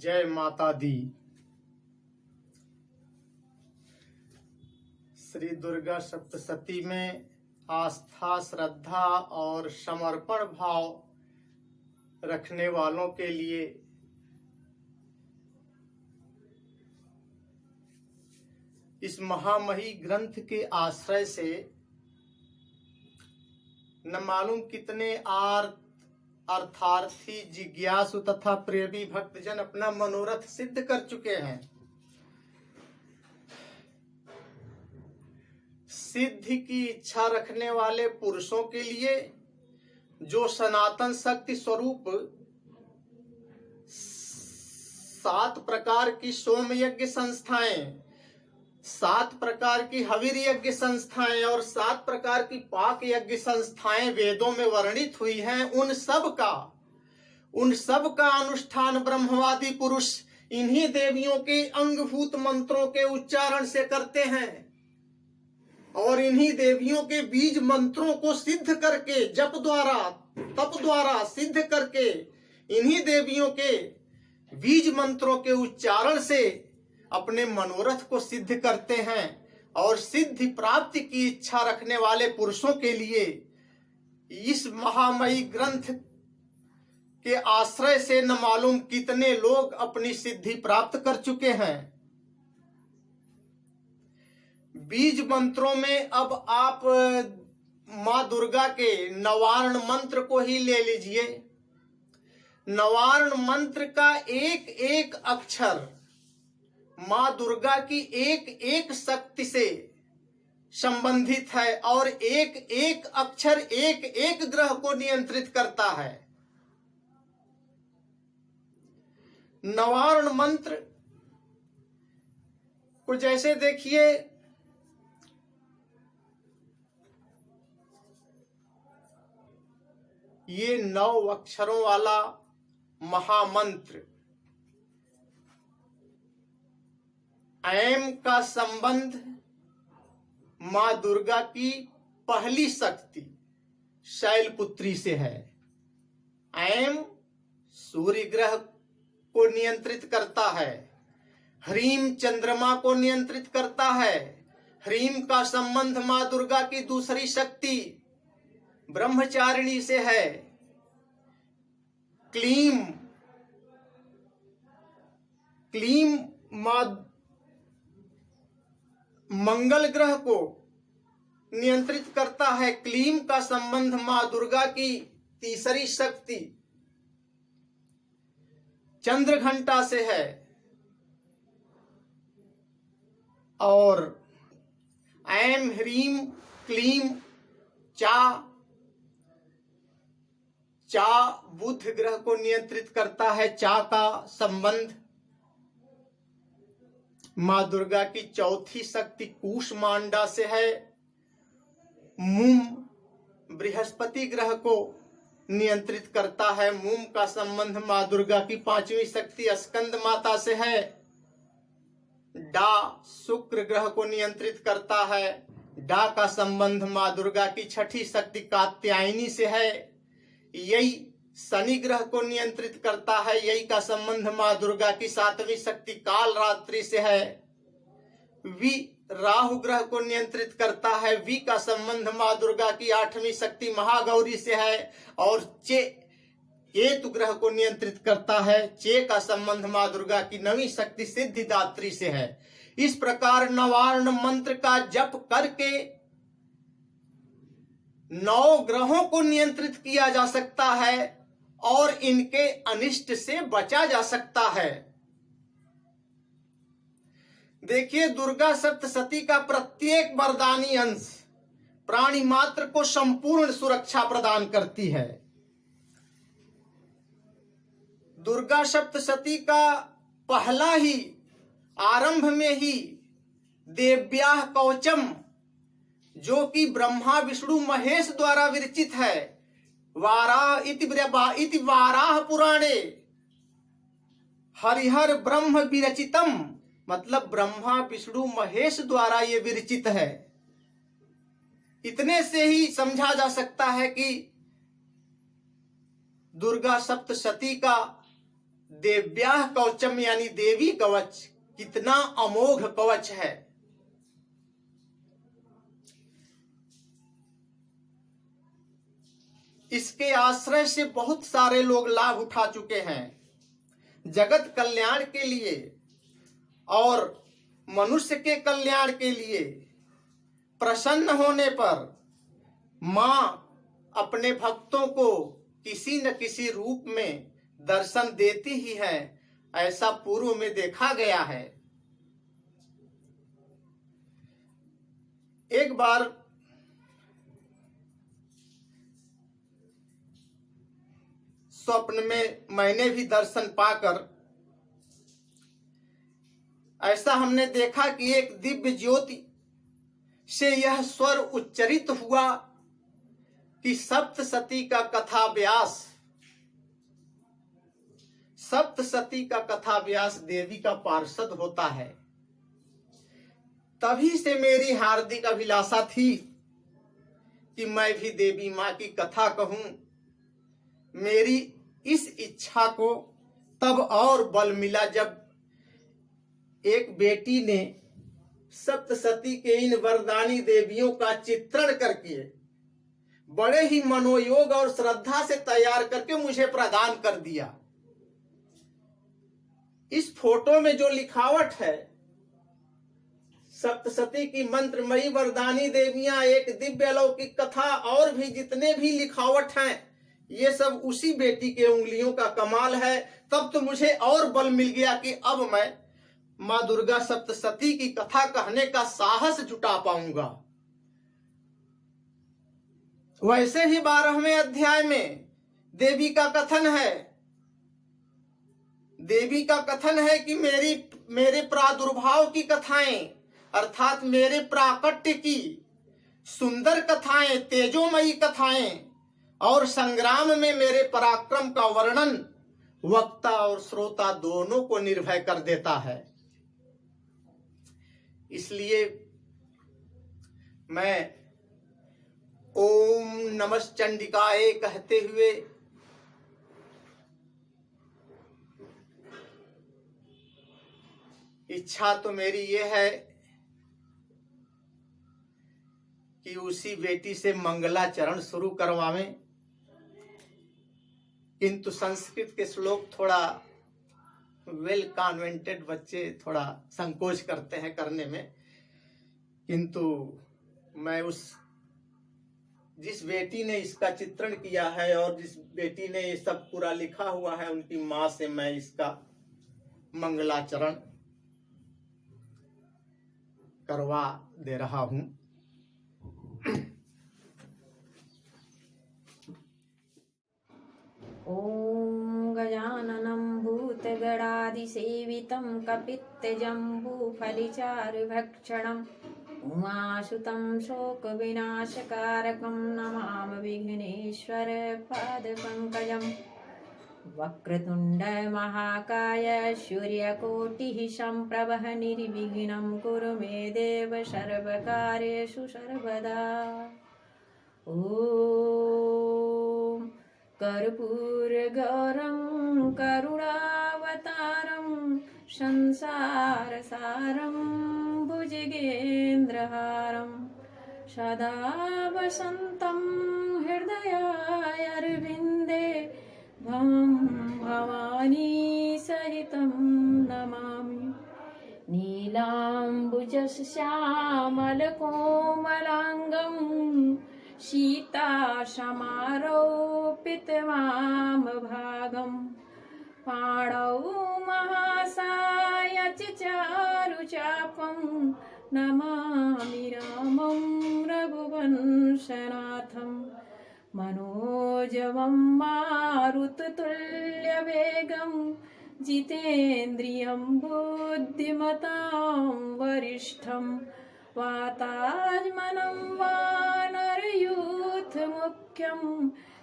जय माता दी। श्री दुर्गा सप्तशती में आस्था, श्रद्धा और समर्पण भाव रखने वालों के लिए इस महामही ग्रंथ के आश्रय से न मालूम कितने अर्थार्थी, जिज्ञासु तथा प्रेमी भक्तजन अपना मनोरथ सिद्ध कर चुके हैं। सिद्धि की इच्छा रखने वाले पुरुषों के लिए जो सनातन शक्ति स्वरूप 7 प्रकार की सोम यज्ञ संस्थाएं, 7 प्रकार की हविर यज्ञ संस्थाएं और 7 प्रकार की पाक यज्ञ संस्थाएं वेदों में वर्णित हुई हैं, उन सब का अनुष्ठान ब्रह्मवादी पुरुष इन्हीं देवियों के अंगभूत मंत्रों के उच्चारण से करते हैं और इन्हीं देवियों के बीज मंत्रों को सिद्ध करके, जप द्वारा तप द्वारा सिद्ध करके, इन्हीं देवियों के बीज मंत्रों के उच्चारण से अपने मनोरथ को सिद्ध करते हैं। और सिद्धि प्राप्ति की इच्छा रखने वाले पुरुषों के लिए इस महामही ग्रंथ के आश्रय से न मालूम कितने लोग अपनी सिद्धि प्राप्त कर चुके हैं। बीज मंत्रों में अब आप मां दुर्गा के नवारण मंत्र को ही ले लीजिए। नवारण मंत्र का एक एक अक्षर मां दुर्गा की एक एक शक्ति से संबंधित है और एक एक अक्षर एक एक ग्रह को नियंत्रित करता है। नवारण मंत्र को जैसे देखिए, ये 9 अक्षरों वाला महामंत्र ऐम का संबंध मां दुर्गा की पहली शक्ति शैलपुत्री से है। ऐम सूर्य ग्रह को नियंत्रित करता है, ह्रीम चंद्रमा को नियंत्रित करता है, ह्रीम का संबंध मां दुर्गा की दूसरी शक्ति ब्रह्मचारिणी से है, क्लीम मां मंगल ग्रह को नियंत्रित करता है। क्लीम का संबंध मां दुर्गा की तीसरी शक्ति चंद्र घंटा से है और ऐम ह्रीम क्लीम चा बुध ग्रह को नियंत्रित करता है। चा का संबंध मां दुर्गा की चौथी शक्ति कूष्मांडा से है। मुम बृहस्पति ग्रह को नियंत्रित करता है। मुम का संबंध मां दुर्गा की 5वीं शक्ति स्कंद माता से है। डा शुक्र ग्रह को नियंत्रित करता है। डा का संबंध मां दुर्गा की 6ठी शक्ति कात्यायनी से है। यही शनि ग्रह को नियंत्रित करता है। यही का संबंध मां दुर्गा की 7वीं शक्ति काल रात्रि से है। वी राहु ग्रह को नियंत्रित करता है। वी का संबंध मां दुर्गा की 8वीं शक्ति महागौरी से है और चे केतु ग्रह को नियंत्रित करता है। चे का संबंध मां दुर्गा की 9वीं शक्ति सिद्धिदात्री से है। इस प्रकार नवारण मंत्र का जप करके 9 ग्रहों को नियंत्रित किया जा सकता है और इनके अनिष्ट से बचा जा सकता है। देखिए, दुर्गा सप्तशती का प्रत्येक वरदानी अंश प्राणी मात्र को संपूर्ण सुरक्षा प्रदान करती है। दुर्गा सप्तशती का पहला ही आरंभ में ही देव्याः कवचम, जो कि ब्रह्मा विष्णु महेश द्वारा विरचित है, वाराह इति वाराह पुराणे हरिहर ब्रह्म विरचितम, मतलब ब्रह्मा विष्णु महेश द्वारा ये विरचित है। इतने से ही समझा जा सकता है कि दुर्गा सप्तशती का देव्याः कवचम यानी देवी कवच कितना अमोघ कवच है। इसके आश्रय से बहुत सारे लोग लाभ उठा चुके हैं। जगत कल्याण के लिए और मनुष्य के कल्याण के लिए प्रसन्न होने पर मां अपने भक्तों को किसी न किसी रूप में दर्शन देती ही है। ऐसा पूर्व में देखा गया है। एक बार स्वप्न में मैंने भी दर्शन पाकर ऐसा हमने देखा कि एक दिव्य ज्योति से यह स्वर उच्चरित हुआ कि सप्तसती का कथा व्यास, सप्तसती का कथा व्यास देवी का पार्षद होता है। तभी से मेरी हार्दिक अभिलाषा थी कि मैं भी देवी मां की कथा कहूं। मेरी इस इच्छा को तब और बल मिला जब एक बेटी ने सप्तसती के इन वरदानी देवियों का चित्रण करके बड़े ही मनोयोग और श्रद्धा से तैयार करके मुझे प्रदान कर दिया। इस फोटो में जो लिखावट है, सप्तसती की मंत्रमयी वरदानी देवियां, एक दिव्य अलौकिक कथा और भी जितने भी लिखावट हैं, ये सब उसी बेटी के उंगलियों का कमाल है। तब तो मुझे और बल मिल गया कि अब मैं मां दुर्गा सप्तसती की कथा कहने का साहस जुटा पाऊंगा। वैसे ही 12वें अध्याय में देवी का कथन है, देवी का कथन है कि मेरे प्रादुर्भाव की कथाएं अर्थात मेरे प्राकट्य की सुंदर कथाएं, तेजोमयी कथाएं और संग्राम में मेरे पराक्रम का वर्णन वक्ता और श्रोता दोनों को निर्भय कर देता है। इसलिए मैं ओम नमः चंडिकाए कहते हुए इच्छा तो मेरी ये है कि उसी बेटी से मंगलाचरण शुरू करवावें, किंतु संस्कृत के श्लोक थोड़ा वेल कॉन्वेंटेड बच्चे थोड़ा संकोच करते हैं करने में, किंतु मैं जिस बेटी ने इसका चित्रण किया है और जिस बेटी ने ये सब पूरा लिखा हुआ है, उनकी मां से मैं इसका मंगलाचरण करवा दे रहा हूं। ॐ गजाननं भूतगणादिसेवितं कपित्तजम्बूफलिचारुभक्षणम् उमासुतं शोकविनाशकारकं नमामि विघ्नेश्वरपादपङ्कजम्। वक्रतुण्डमहाकाय सूर्यकोटिः सम्प्रभः निर्विघ्नं कुरु मे देव सर्वकार्येषु सर्वदा। ॐ कर्पूरगौरं करुणावतारं संसारसारं भुजगेन्द्रहारं सदा वसन्तं हृदयारविन्दे भवं भवानी सहितं नमामि। नीलाम्बुजश्यामलकोमलाङ्गं सीतासमारोपितवामभागं पाणौ महासायचारुचापं नमामि रामं रघुवंशनाथं। मनोजवं मारुततुल्यवेगं जितेन्द्रियं बुद्धिमतां वरिष्ठं वातात्मनं वानरयूथमुख्यं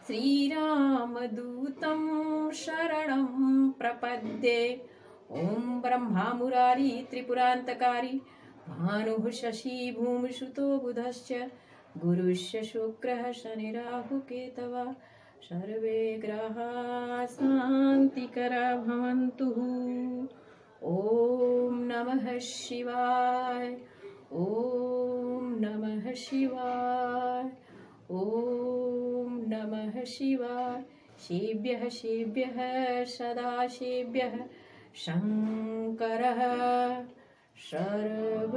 श्रीरामदूतं शरणं प्रपद्ये। ॐ ब्रह्मा मुरारी त्रिपुरान्तकारी भानुः शशी भूमिसुतो बुधश्च गुरुश्च शुक्रः शनिराहुकेतवः सर्वे ग्रहाः शान्तिकरा भवन्तु। ॐ नमः शिवाय। ॐ नमः शिवाय। ॐ नमः शिवाय। शिवेभ्यः शिवेभ्यः सदाशिवेभ्यः शङ्करः सर्वदुःखा।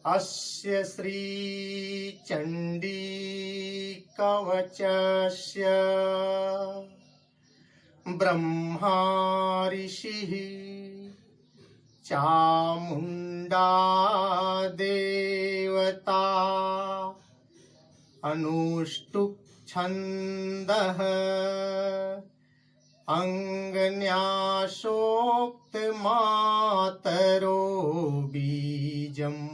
अस्य श्री चंडी कवचस्य ब्रह्मा ऋषिः चामुण्डा देवता अनुष्टुप् छन्दः अंगन्यासोक्तमातरो बीजम्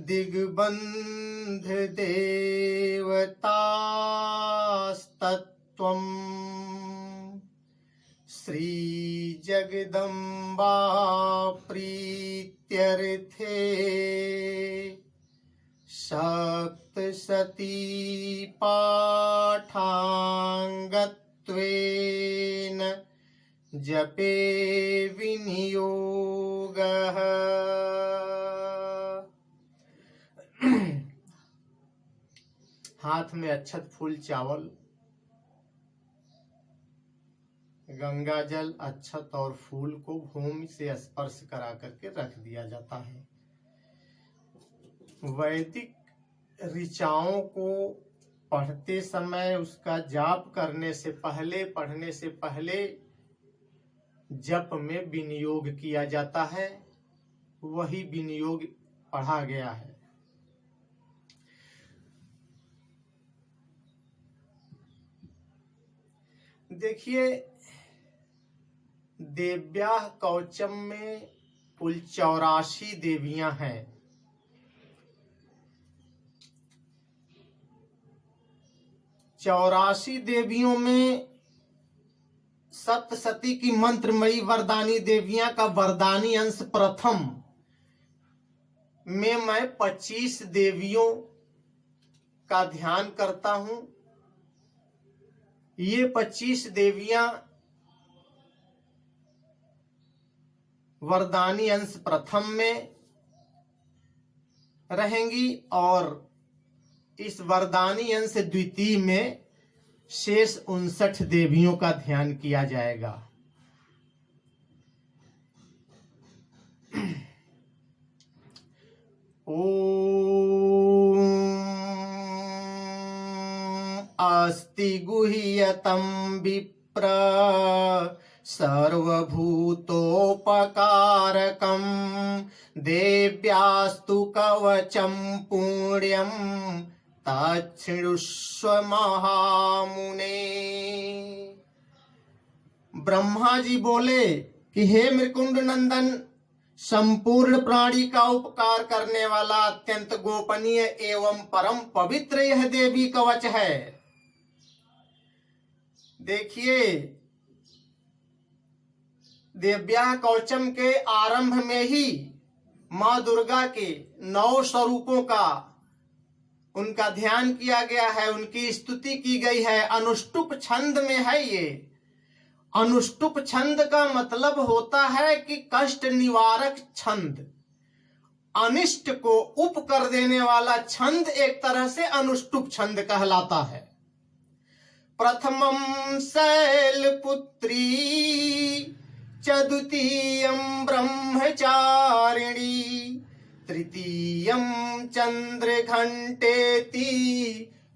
दिग्बन्ध देवतास्तत्त्वम् श्री जगदम्बा प्रीत्यर्थे सप्तशती पाठाङ्गत्वेन जपे विनियोगः। हाथ में अक्षत फूल चावल, गंगा जल, अक्षत और फूल को भूमि से स्पर्श करा करके रख दिया जाता है। वैदिक ऋचाओं को पढ़ते समय, उसका जाप करने से पहले, पढ़ने से पहले जप में विनियोग किया जाता है। वही विनियोग पढ़ा गया है। देखिए, देव्याः कवचम में कुल 84 देवियां हैं। चौरासी देवियों में सप्तशती की मंत्रमयी वरदानी देवियां का वरदानी अंश प्रथम में मैं 25 देवियों का ध्यान करता हूं। ये 25 देवियां वरदानी अंश प्रथम में रहेंगी और इस वरदानी अंश द्वितीय में शेष 59 देवियों का ध्यान किया जाएगा। ओम अस्ति गुह्यतं विप्र सर्वभूतोपकारकं देव्यास्तु कवचं पुण्यं तच्छृणुष्व महामुने। ब्रह्मा जी बोले कि हे मृकुंड नंदन, संपूर्ण प्राणी का उपकार करने वाला अत्यंत गोपनीय एवं परम पवित्र यह देवी कवच है। देखिए, देव्याः कवचम के आरंभ में ही मां दुर्गा के 9 स्वरूपों का उनका ध्यान किया गया है, उनकी स्तुति की गई है। अनुष्टुप छंद में है ये। अनुष्टुप छंद का मतलब होता है कि कष्ट निवारक छंद, अनिष्ट को उप कर देने वाला छंद एक तरह से अनुष्टुप छंद कहलाता है। प्रथमं शैलपुत्री च द्वितीयं ब्रह्मचारिणी तृतीयं चंद्रघंटेति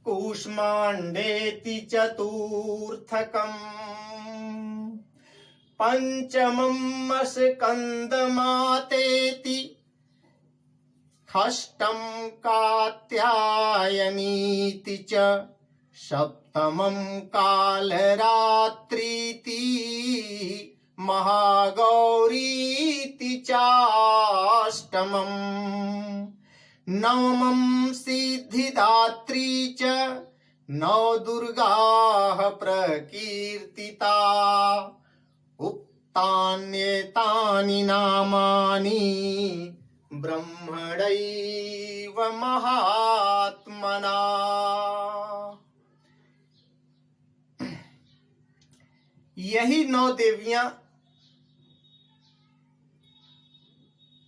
कूष्मांडेति चतुर्थकम् पंचमं स्कंदमातेति षष्ठं कात्यायनीति च सप्तमं कालरात्रीति महागौरीति चाष्टमम् नवमं सिद्धिदात्री च नौ दुर्गाः प्रकीर्तिता तान्येतानि नामानि ब्रह्मणैव महात्मना। यही 9 देवियां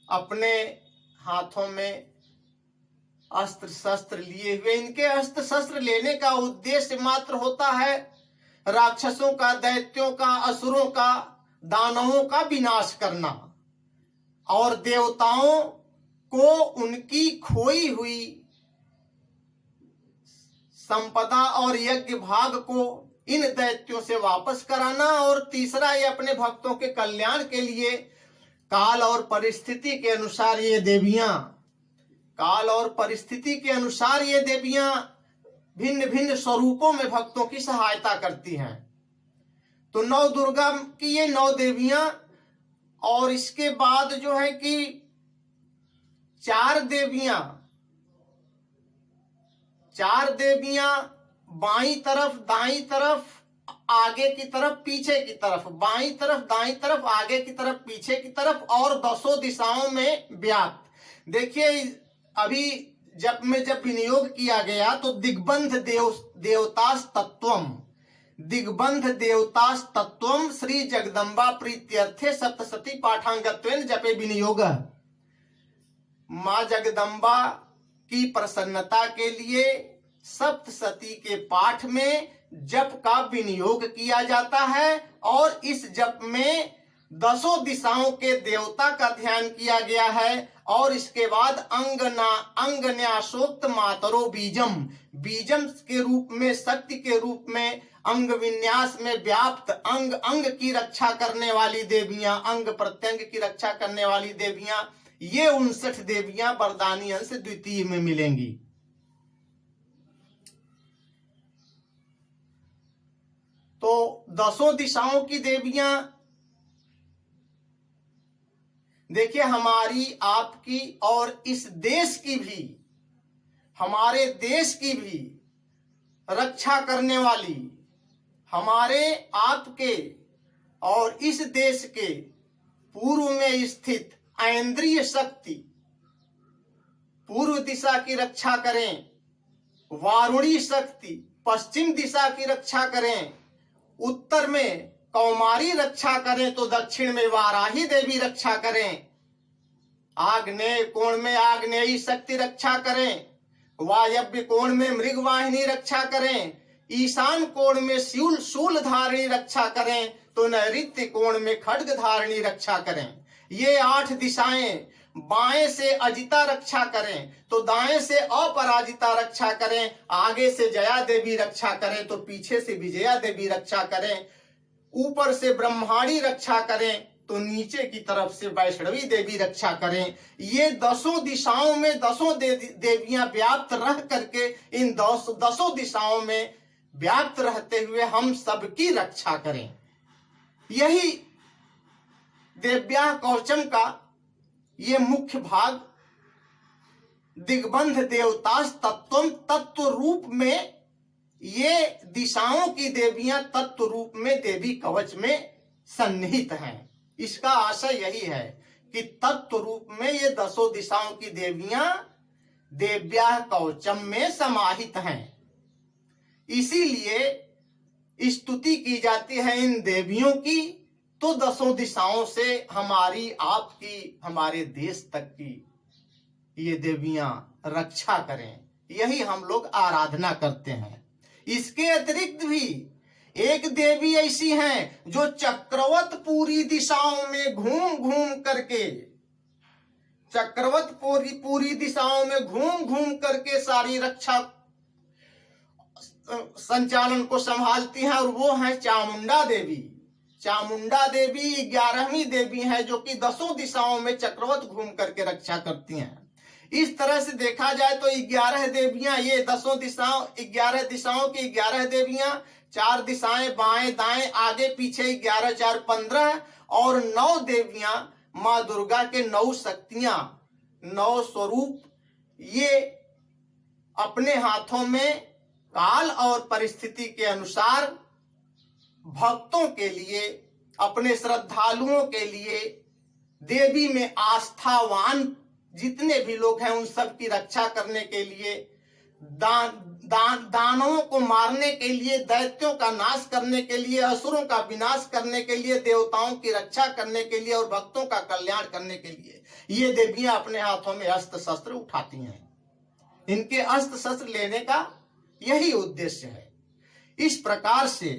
अपने हाथों में अस्त्र शस्त्र लिए हुए, इनके अस्त्र शस्त्र लेने का उद्देश्य मात्र होता है राक्षसों का, दैत्यों का, असुरों का, दानवों का विनाश करना और देवताओं को उनकी खोई हुई संपदा और यज्ञ भाग को इन दैत्यों से वापस कराना। और तीसरा, ये अपने भक्तों के कल्याण के लिए काल और परिस्थिति के अनुसार ये देवियां भिन्न भिन्न स्वरूपों में भक्तों की सहायता करती हैं। तो 9 दुर्गा की ये 9 देवियां, और इसके बाद जो है कि 4 देवियां बाईं तरफ, दाईं तरफ, आगे की तरफ, पीछे की तरफ, बाईं तरफ, दाईं तरफ, आगे की तरफ, पीछे की तरफ और 10 दिशाओं में व्याप्त। देखिए, अभी जब विनियोग किया गया तो दिग्बंध देवतास तत्वम श्री जगदम्बा प्रीत्यर्थे सप्तशती पाठांगत्वेन जपे विनियोग। मां जगदम्बा की प्रसन्नता के लिए सप्तशती के पाठ में जप का विनियोग किया जाता है और इस जप में 10 दिशाओं के देवता का ध्यान किया गया है। और इसके बाद अंगन्यासोक्त मातरो बीजम के रूप में, शक्ति के रूप में, अंग विन्यास में व्याप्त अंग की रक्षा करने वाली देवियां, अंग प्रत्यंग की रक्षा करने वाली देवियां, ये 59 देवियां वरदानी अंश द्वितीय में मिलेंगी। तो 10 दिशाओं की देवियां देखिए हमारी, आपकी और इस देश की भी, हमारे देश की भी रक्षा करने वाली, हमारे आपके और इस देश के पूर्व में स्थित ऐन्द्रिय शक्ति पूर्व दिशा की रक्षा करें, वारुणी शक्ति पश्चिम दिशा की रक्षा करें, उत्तर में कौमारी रक्षा करें तो दक्षिण में वाराही देवी रक्षा करें, आग्नेय कोण में आग्नेयी शक्ति रक्षा करें, वायव्य कोण में मृगवाहिनी रक्षा करें, ईशान कोण में शूल धारिणी रक्षा करें तो नैऋत्य कोण में खड्ग धारिणी रक्षा करें। ये 8 दिशाएं, बाएं से अजिता रक्षा करें तो दाएं से अपराजिता रक्षा करें, आगे से जया देवी रक्षा करें तो पीछे से विजया देवी रक्षा करें, ऊपर से ब्रह्माणी रक्षा करें तो नीचे की तरफ से वैष्णवी देवी रक्षा करें। ये 10 दिशाओं में 10 देवियां व्याप्त रह करके इन 10 दिशाओं में व्याप्त रहते हुए हम सबकी रक्षा करें। यही देव्या कवचम का ये मुख्य भाग दिग्बंध देवतास तत्वम, तत्व रूप में ये दिशाओं की देवियां तत्व रूप में देवी कवच में सन्निहित हैं। इसका आशय यही है कि तत्व रूप में ये 10 दिशाओं की देवियां देव्या कवचम में समाहित हैं। इसीलिए स्तुति की जाती है इन देवियों की, तो 10 दिशाओं से हमारी, आपकी, हमारे देश तक की ये देवियां रक्षा करें, यही हम लोग आराधना करते हैं। इसके अतिरिक्त भी एक देवी ऐसी हैं जो चक्रवत पूरी दिशाओं में घूम करके, चक्रवत पूरी दिशाओं में घूम करके सारी रक्षा संचालन को संभालती हैं, और वो है चामुंडा देवी। चामुंडा देवी 11वीं देवी है जो कि 10 दिशाओं में चक्रवत घूम करके रक्षा करती हैं। इस तरह से देखा जाए तो 11 देवियां, ये 10 दिशाओं, 11 दिशाओं की 11 देवियां, 4 दिशाएं बाएं दाएं आगे पीछे, 11 4 15, और 9 देवियां मां दुर्गा के 9 शक्तियां, 9 स्वरूप, ये अपने हाथों में काल और परिस्थिति के अनुसार भक्तों के लिए अपने श्रद्धालुओं के लिए, देवी में आस्थावान जितने भी लोग हैं उन सब की रक्षा करने के लिए, दानवों को मारने के लिए, दैत्यों का नाश करने के लिए, असुरों का विनाश करने के लिए, देवताओं की रक्षा करने के लिए और भक्तों का कल्याण करने के लिए ये देवियां अपने हाथों में अस्त्र शस्त्र उठाती हैं। इनके अस्त्र शस्त्र लेने का यही उद्देश्य है। इस प्रकार से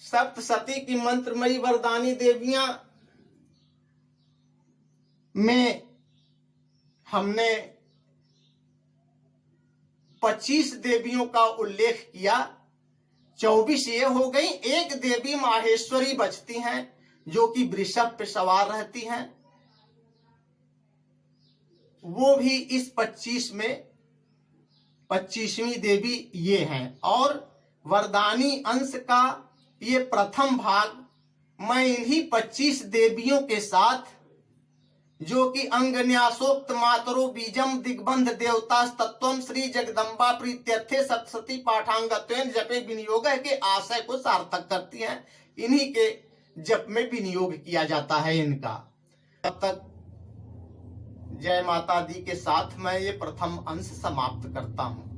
सप्तशती की मंत्रमयी वरदानी देवियां में हमने 25 देवियों का उल्लेख किया। 24 ये हो गई। एक देवी माहेश्वरी बचती हैं जो कि वृषभ पे सवार रहती हैं। वो भी इस 25 में 25वीं देवी ये हैं। और वरदानी अंश का ये प्रथम भाग मैं इन्हीं 25 देवियों के साथ, जो कि अंगन्यासोक्त मातरो बीजम दिग्बंध देवता तत्वम श्री जगदम्बा प्रीत्यर्थे सप्तशती पाठांगत्वेन जपे विनियोग के आशय को सार्थक करती हैं, इन्हीं के जप में विनियोग किया जाता है इनका। तब तक जय माता दी के साथ मैं ये प्रथम अंश समाप्त करता हूं।